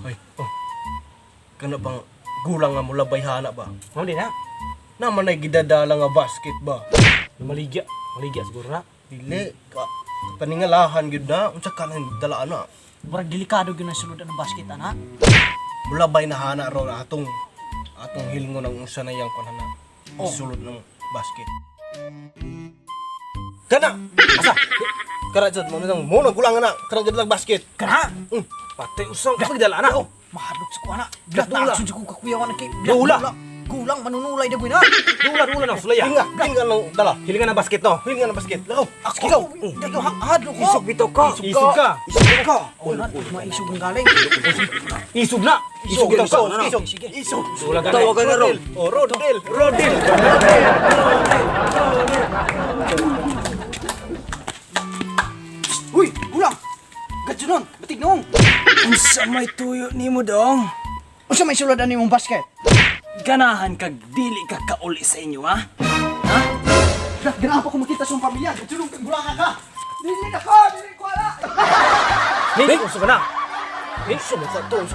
Ay, kana bang gulang nga mo labay hana ba? Mo din ha. Naman ay gidadala nga basket ba? Maligya siguro na. Dili ka paningalahan gyud na unsa ka nang dalaan na. Murag delikado gyud ang sulod ng basket ana. Mulabay na hana ro atong hilingon ang unsa na yang kanana. Sulod ng basket. Kana asa? Kara jud mo nang gulang na kana gidlag basket. Kana? Patay usang kapag dala na. Mahadlok sa kuana. Dula. Dula ko kakuyawan kay. Dula. Gulang manunulay na na. Dula ng sulaya. Hinga nang dala. Hilingan ng basket no. Hilingan ng basket. Lakaw. Ikaw. Ikaw hadlok ko. Isog bitaw ka. Isog ka. Ulan, maisog ang galing. Isog na. Isog bitaw ka. Isog. Dula ka. Tawagan na Rod. Oh, Rodel. Uy, gulang. Gadyo nun, batig noong. Unsa may tuyo nimo dong? Unsa may suludan nimong basket? Ganahan kag dili ka kauli sa inyo ha? Ganahan pa ko makita sa pamilya. Gadyo nung gulang ka. Dili ko ala. Ning uso ka na. Isog ka to.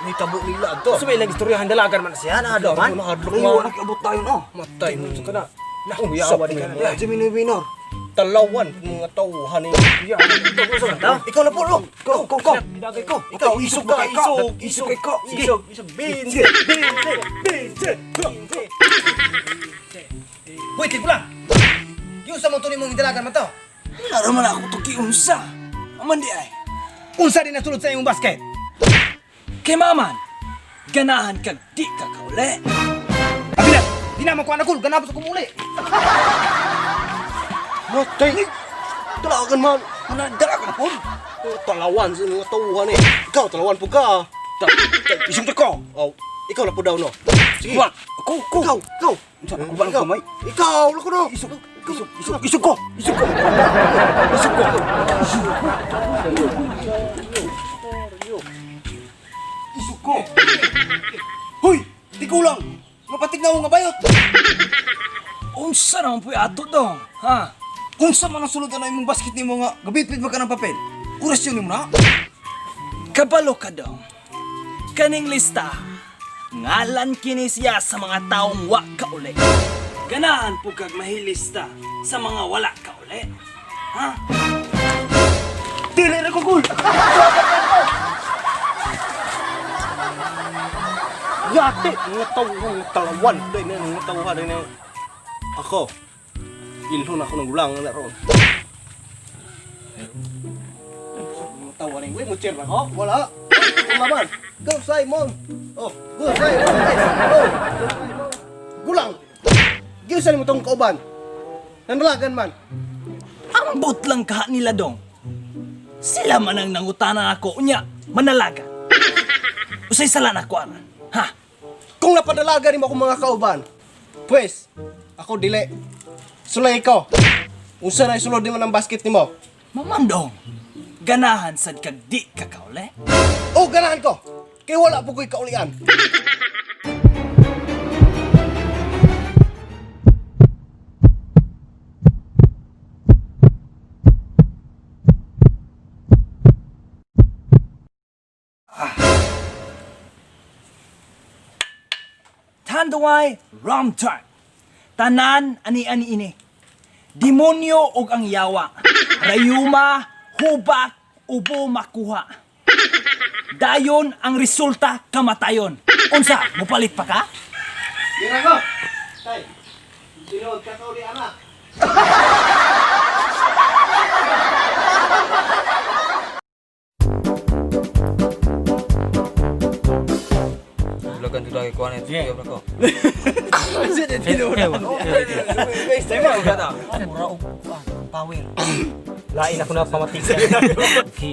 May tabo nila to. Uso may ilang istoryahan dalagan man siya na do man. Hadlok Ay, mo. wala kiabot tayo no. Matay mo. Uso ka na. Lahong yawa ni Ya, Jimmy Minor. Talawan mga tauhan ni. Ikaw na po lo. Go. Idagay ko. Ikaw isog ka. Isog kay ko. Isog. Binse. Hoy, tigulang. Yung sa motor nimong idalagan man to. Wala raman ako to kiunsa. Aman di ay. Unsa din nasulod sa imong basket? Kay maman. Ganahan kag di ka kauli. Abila, di naman ko anakul. Ganapos ako muli. Matay. Talagan man. Dala ka na po. Talawan sa mga tauhan ni. Ikaw talawan po ka. Isog ka ko. Oh, ikaw na po daw no. Sige. Wala. Ako. Ikaw. Ako ba ang kamay? Ikaw, lako no. Isog ko. Isog ko. Hoy, tigulang. Mapatig na ako nga bayot. Unsa naman po ato dong? Ha? Unsa man ang suludan na imong basket nimo nga gabitbit ba ka ng papel? Kuras yun nimo na. Kabalo ka dong. Kaning lista. Ngalan kini siya sa mga taong wa kauli. Ganahan po kag mahilista sa mga wala kauli. Ha? Dili ra ko gul. Yate, mga tauhan, talawan. Dahil na mga tauhan na ako. Ilhon ako ng gulang na ron. Mga tauhan yung mo chair ba? Oh, wala. Wala man. Go Simon. Oh, go Simon. Oh, gulang. Giusan mo tong kauban. Nanalagan man. Ambot lang ka nila dong. Sila man ang nangutana ako unya manalaga. Usay sala na ko aran. Ha? Kung napadalagan mo ako mga kauban, pues, ako dili. Sulay ko. Unsa na isulod mo ng basket nimo? Mamandong. Ganahan sad kag di ka kauli. Oh, ganahan ko. Kay wala po ko'y kaulian. Tanduay rum time. Tanan ani-ani ini. Demonyo og ang yawa. Rayuma, hubak, ubo makuha. Dayon ang resulta kamatayon. Unsa, mupalit pa ka? Dira ko. Tay. Sinod ka kauli anak. Dulagan tu lagi kuan itu dia berako. Guys, tayo mo kata. Mura og power. Lain ako na pamatig.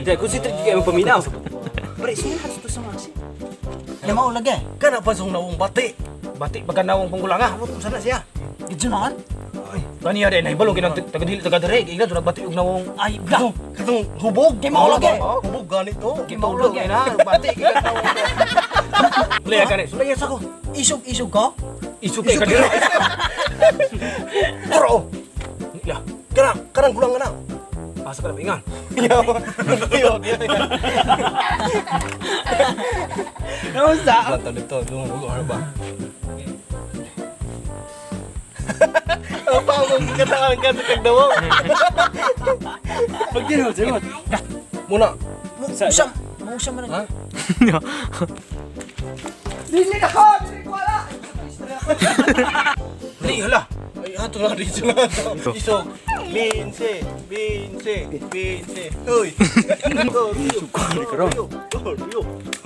Dai ko si Trick kayo paminaw. Pre, sino hasto sa masi? Ya mau lagi. Kana pa song nawong bati. Bati pagkanawang panggulanga. Unsa na siya? Gadyo na. Kani ada na ibalong kinang tagadili tagadere. Igla durag bati og nawong Ay, ga. Katong hubog. Kay mao lagi. Hubog ganito. Kimaulo kay na bati kay nawong. Sulaya kani. Sulaya sa ko. Isog ko. Isu kay kadiro. Pero. Ya, karang gulang nga na. Asa ka na ingan. Yo. Nausa. Lantaw dito, dungo ano ba? Apa mo kataan ka sa kagdawo? Pagdino, simot. Muna. Usam. Mausam man. Ha? Dili na ko! Dili ko wala! Dali, hala. Ay, ato na dito na ito. Isog. Binse. Uy.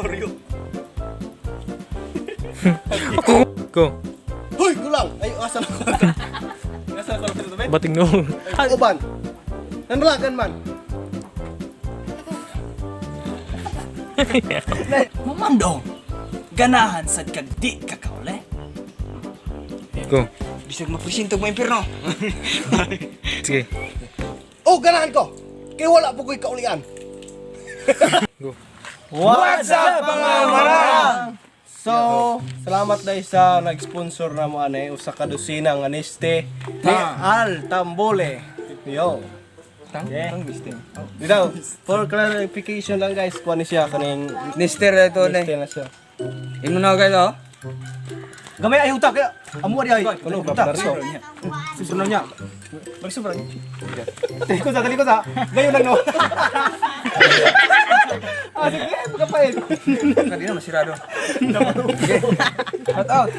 Rio. Go. Hoy, gulang! Ay, asa na ko? Nasa ko lang ito, Bating no. Ay, uban! Nanbalagan man! Mamandong. Ganahan sad kag di ka kauli. Go. Bisag mapresento mo impyerno. Sige. Oh, ganahan ko! Kaya wala po ko'y kaulian! What's up mga marang? So, salamat dahil sa nag-sponsor na mo ane usa ka dosina nga niste ni Al Tambole. Yo. Dito, for clarification lang guys, kuha ni siya kaning Mister ito niste ne. na siya. Imo na kayo. Gamay ay utak kaya! Amo di ay! Kuno ba darso? Susunod niya! Magsobra niya! Tali ko sa! Gayon lang no! Ah, sige! Pagkapain! Kanina masirado. Shout out.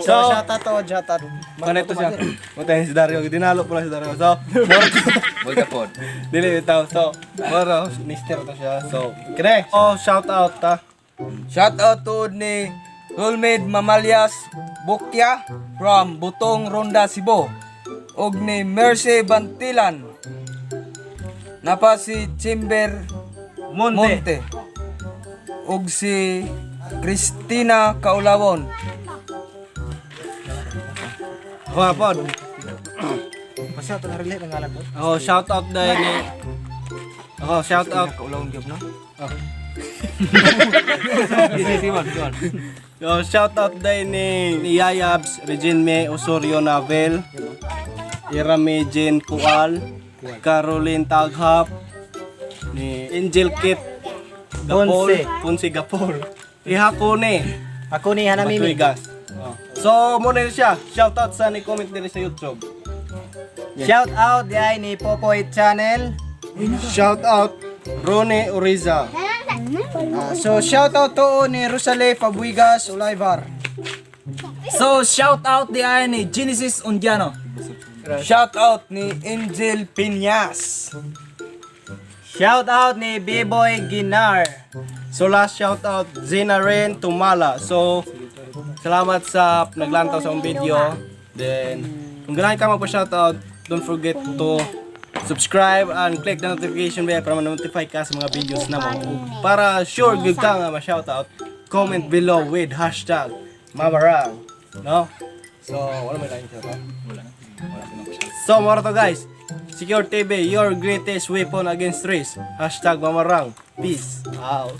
So, shout out. Manito siya. Matayin si Dario, dinalo po na si Dario. So, Welcome pod. dili itaw. So, moro, mister to siya. So, kene. Oh, shout out ta. Shout out to ni Rolmade Mamalias Bukya from Butong Ronda Cebu. Og ni Mercy Bantilan. Napa si Chimber Monte. Og si Christina Kaulawon. Hapon. Masya ito na-relate ang ngalan ko. Oh, shout out dahil ni Oh, shout out. Kaulawon gyud no? So, shout out dahil ni Yayabs, Regine Osorio Navel, Irame Jen Kual, Caroline Taghap, ni Angel Kit Gapol, Ponce Gapol, Ihakone, Ako ni Hanamimi. Matuigas. So, muna siya. Shout out sa ni comment nila sa YouTube. Shout out di ay ni Popoy Channel. Shout out Rone Oriza. So shout out to ni Rosale Fabuigas Ulaivar. So, shout out di ay ni Genesis Undiano. Shout out ni Angel Piñas. Shout out ni B-Boy Ginar. So last shout out Zena Ren Tumala. So salamat sa naglantaw sa video. Then kung ganahin ka magpa-shout out, don't forget to subscribe and click the notification bell para ma-notify ka sa mga videos na mo. Para sure good ka nga ma-shout out, comment below with hashtag Mamarang. No? So wala may lain shout out. So mga to guys, Secure TV, your greatest weapon against stress. Hashtag Mamarang. Peace out.